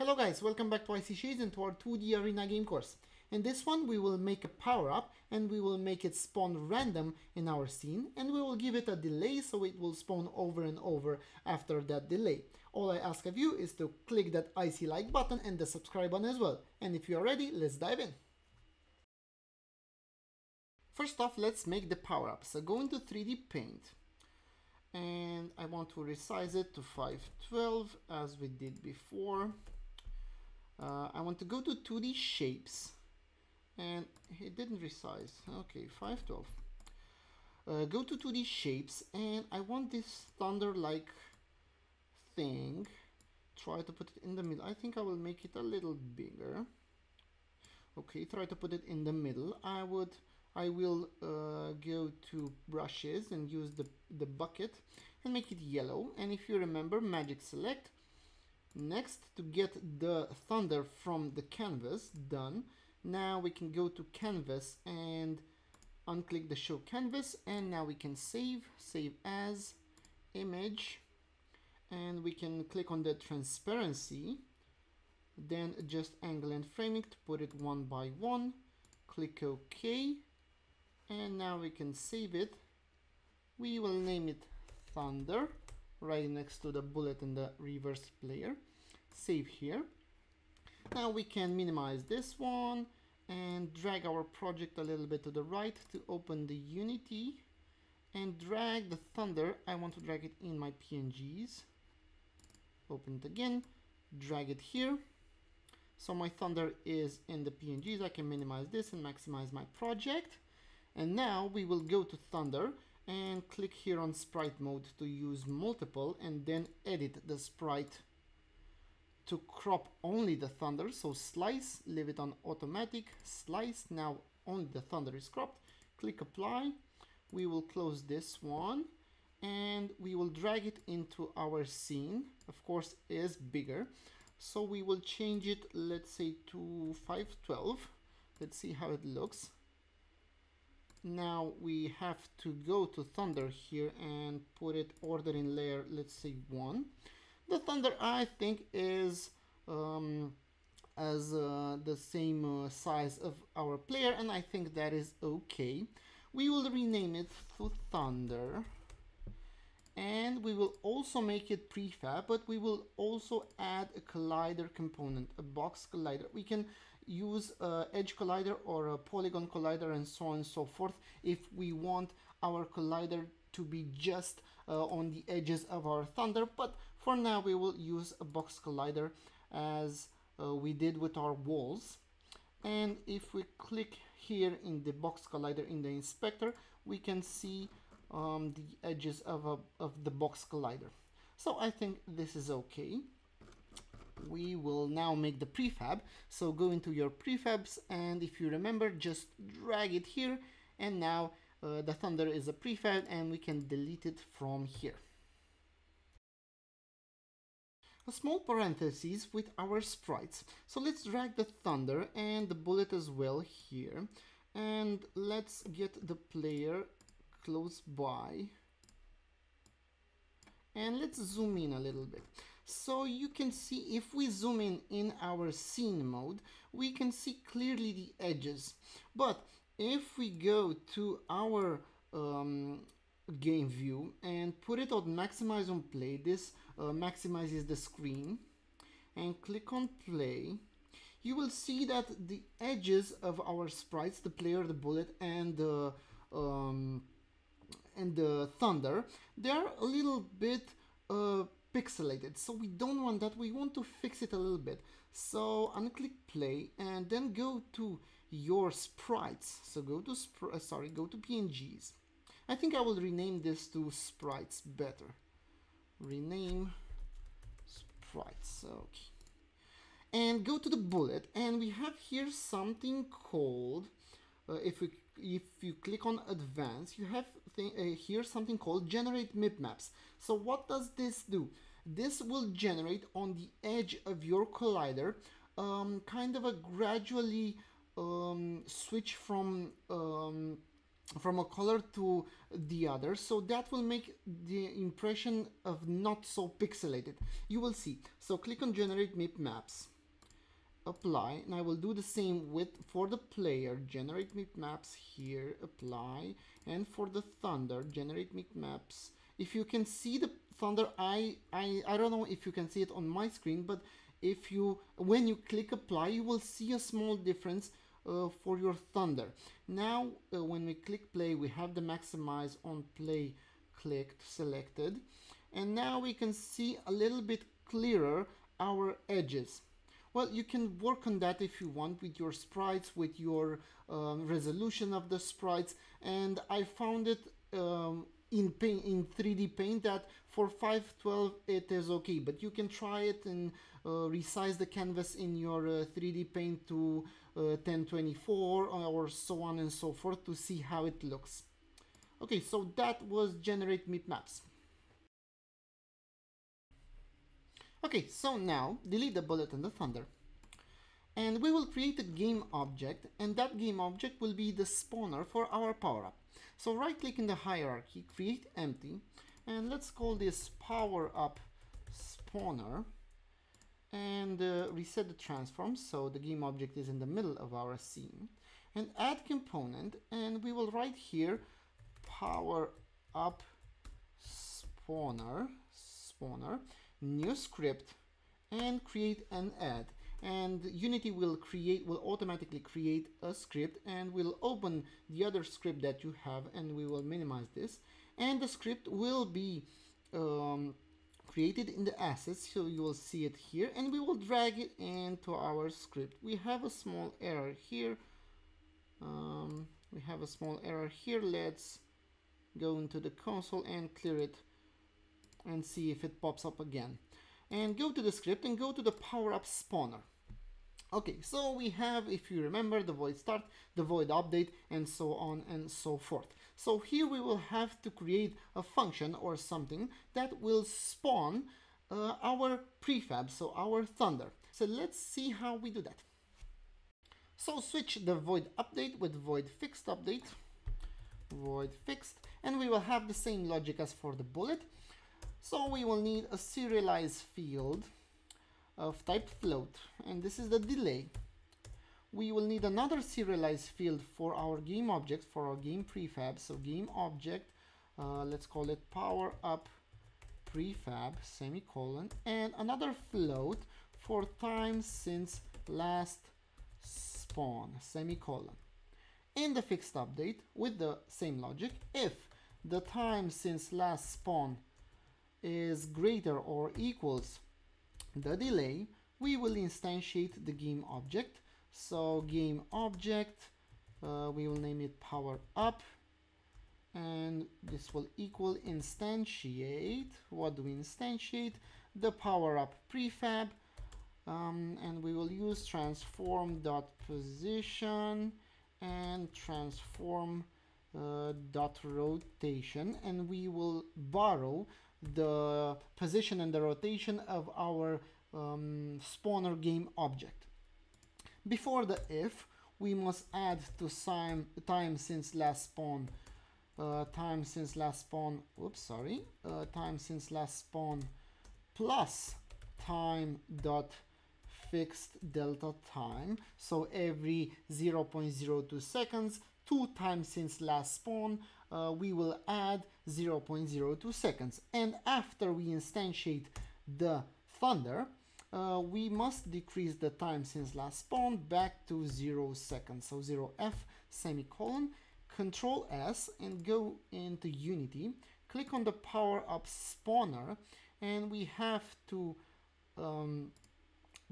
Hello guys, welcome back to Icy Shades and to our 2D arena game course. In this one we will make a power up and we will make it spawn random in our scene and we will give it a delay so it will spawn over and over after that delay. All I ask of you is to click that icy like button and the subscribe button as well. And if you are ready, let's dive in. First off, let's make the power up. So go into 3D Paint and I want to resize it to 512 as we did before. I want to go to 2D shapes and it didn't resize. Okay, 512. Go to 2D shapes and I want this thunder like thing. Try to put it in the middle. I think I will make it a little bigger. Okay, try to put it in the middle. I will go to brushes and use the bucket and make it yellow. And if you remember, magic select. Next, to get the thunder from the canvas, done. Now we can go to canvas and unclick the show canvas, and now we can save as image, and we can click on the transparency, then adjust angle and framing to put it 1 by 1, click OK, and now we can save it. We will name it thunder right next to the bullet in the reverse player. Save here. Now we can minimize this one and drag our project a little bit to the right to open the Unity and drag the thunder. I want to drag it in my PNGs. Open it again, drag it here. So my thunder is in the PNGs. I can minimize this and maximize my project. And now we will go to thunder and click here on sprite mode to use multiple and then edit the sprite to crop only the thunder. So slice, leave it on automatic, slice, now only the thunder is cropped. Click apply. We will close this one and we will drag it into our scene. Of course, it is bigger. So we will change it, let's say to 512. Let's see how it looks. Now we have to go to thunder here and put it order in layer, let's say 1. The thunder I think is the same size of our player, and I think that is okay. We will rename it to thunder and we will also make it prefab, but we will also add a collider component, a box collider. We can use a edge collider or a polygon collider and so on and so forth if we want our collider to be just on the edges of our thunder, but for now we will use a box collider as we did with our walls. And if we click here in the box collider in the inspector, we can see the edges of the box collider. So I think this is okay. We will now make the prefab. So go into your prefabs and if you remember, just drag it here, and now the thunder is a prefab and we can delete it from here. A small parenthesis with our sprites. So let's drag the thunder and the bullet as well here, and let's get the player close by and let's zoom in a little bit. So you can see, if we zoom in our scene mode, we can see clearly the edges. But if we go to our game view and put it on maximize on play, this maximizes the screen, and click on play, you will see that the edges of our sprites, the player, the bullet, and the thunder, they are a little bit pixelated, so we don't want that. We want to fix it a little bit. So unclick play and then go to your sprites. So go to go to PNGs. I think I will rename this to sprites better. Rename sprites. Okay. And go to the bullet, and we have here something called if you click on advanced, you have here something called generate Mip Maps. So what does this do? This will generate on the edge of your collider kind of a gradually switch from from a color to the other, so that will make the impression of not so pixelated. You will see. So click on generate Mip Maps, apply, and I will do the same with for the player. Generate Mip Maps here, apply, and for the thunder, generate Mip Maps. If you can see the thunder, I don't know if you can see it on my screen, but if you, when you click apply, you will see a small difference for your thunder. Now when we click play, we have the maximize on play clicked, selected, and now we can see a little bit clearer our edges. Well, you can work on that if you want with your sprites, with your resolution of the sprites, and I found it in 3D Paint that for 512 it is okay, but you can try it and resize the canvas in your 3D Paint to 1024 or so on and so forth to see how it looks. Okay, so that was generate Mip Maps. Okay, so now delete the bullet and the thunder, and we will create a game object, and that game object will be the spawner for our PowerUp. So right click in the hierarchy, create empty, and let's call this PowerUp spawner, and reset the transform so the game object is in the middle of our scene, and add component, and we will write here PowerUp spawner, new script, and create an add, and Unity will automatically create a script, and will open the other script that you have, and we will minimize this, and the script will be created in the assets, so you will see it here, and we will drag it into our script. We have a small error here. Let's go into the console and clear it and see if it pops up again, and go to the script and go to the PowerUp spawner. Okay, so we have, if you remember, the void start, the void update, and so on and so forth. So here we will have to create a function or something that will spawn our prefab, so our thunder. So let's see how we do that. So switch the void update with void fixed update, void fixed, and we will have the same logic as for the bullet. So we will need a serialized field of type float, and this is the delay. We will need another serialized field for our game object, for our game prefab. So game object, let's call it PowerUp prefab, semicolon, and another float for time since last spawn, semicolon. In the fixed update, with the same logic, if the time since last spawn is greater or equals the delay, we will instantiate the game object. So game object, we will name it PowerUp, and this will equal instantiate. What do we instantiate? The PowerUp prefab, and we will use transform.position and transform dot rotation, and we will borrow the position and the rotation of our spawner game object. Before the if, we must add to time since last spawn, time since last spawn plus time dot fixed delta time. So every 0.02 seconds, 2 times since last spawn, we will add 0.02 seconds. And after we instantiate the thunder, we must decrease the time since last spawn back to 0 seconds. So 0f semicolon, Control S, and go into Unity, click on the PowerUp spawner, and we have to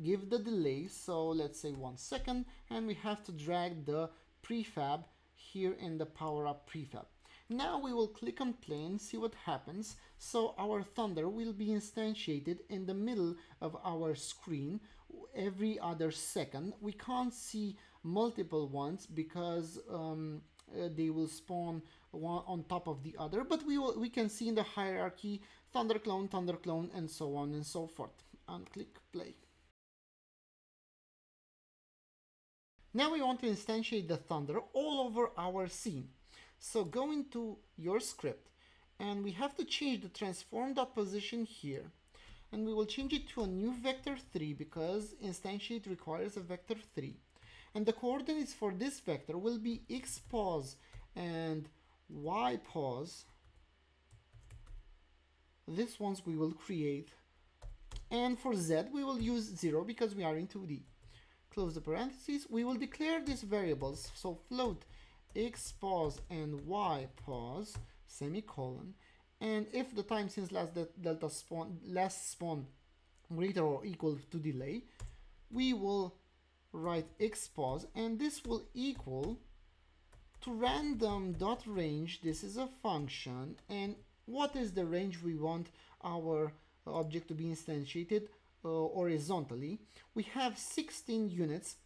give the delay, so let's say 1 second, and we have to drag the prefab here in the PowerUp prefab. Now we will click on play and see what happens. So our thunder will be instantiated in the middle of our screen every other second. We can't see multiple ones because they will spawn one on top of the other, but we can see in the hierarchy thunder clone, and so on and so forth. And click play. Now we want to instantiate the thunder all over our scene. So go into your script and we have to change the transform.position here. And we will change it to a new vector 3 because instantiate requires a vector 3. And the coordinates for this vector will be x pos and y pos. These ones we will create. And for z we will use 0 because we are in 2D. Close the parentheses. We will declare these variables. So float x pos and y pos semicolon. And if the time since last spawn greater or equal to delay, we will write x pos, and this will equal to random.range. This is a function, and what is the range we want our object to be instantiated horizontally? We have 16 units,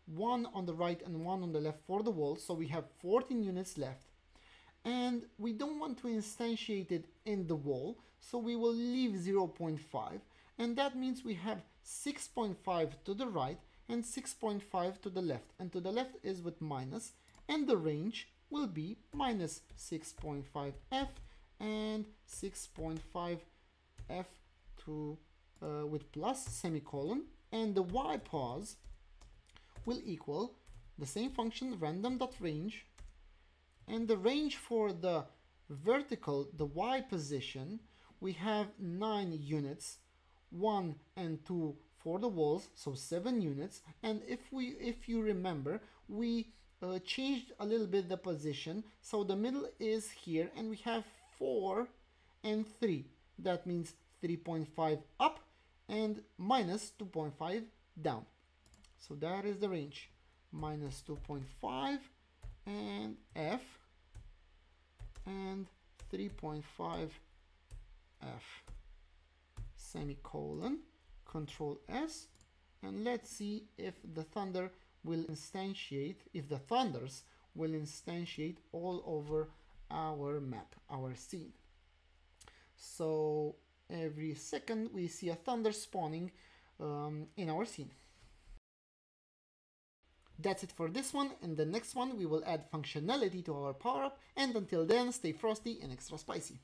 one on the right and one on the left for the wall, so we have 14 units left. And we don't want to instantiate it in the wall, so we will leave 0.5, and that means we have 6.5 to the right and 6.5 to the left, and to the left is with minus, and the range will be minus 6.5f and 6.5f to with plus semicolon, and the y pos will equal the same function random.range, and the range for the vertical, the y position, we have 9 units, 1 and 2 for the walls, so 7 units. And if you remember, we changed a little bit the position, so the middle is here, and we have 4 and 3. That means 3.5 up and minus 2.5 down. So that is the range, minus 2.5 and f and 3.5 f semicolon, control S, and let's see if the thunder will instantiate, if the thunders will instantiate all over our map, our scene. So every second we see a thunder spawning in our scene. That's it for this one. In the next one we will add functionality to our PowerUp, and until then, stay frosty and extra spicy.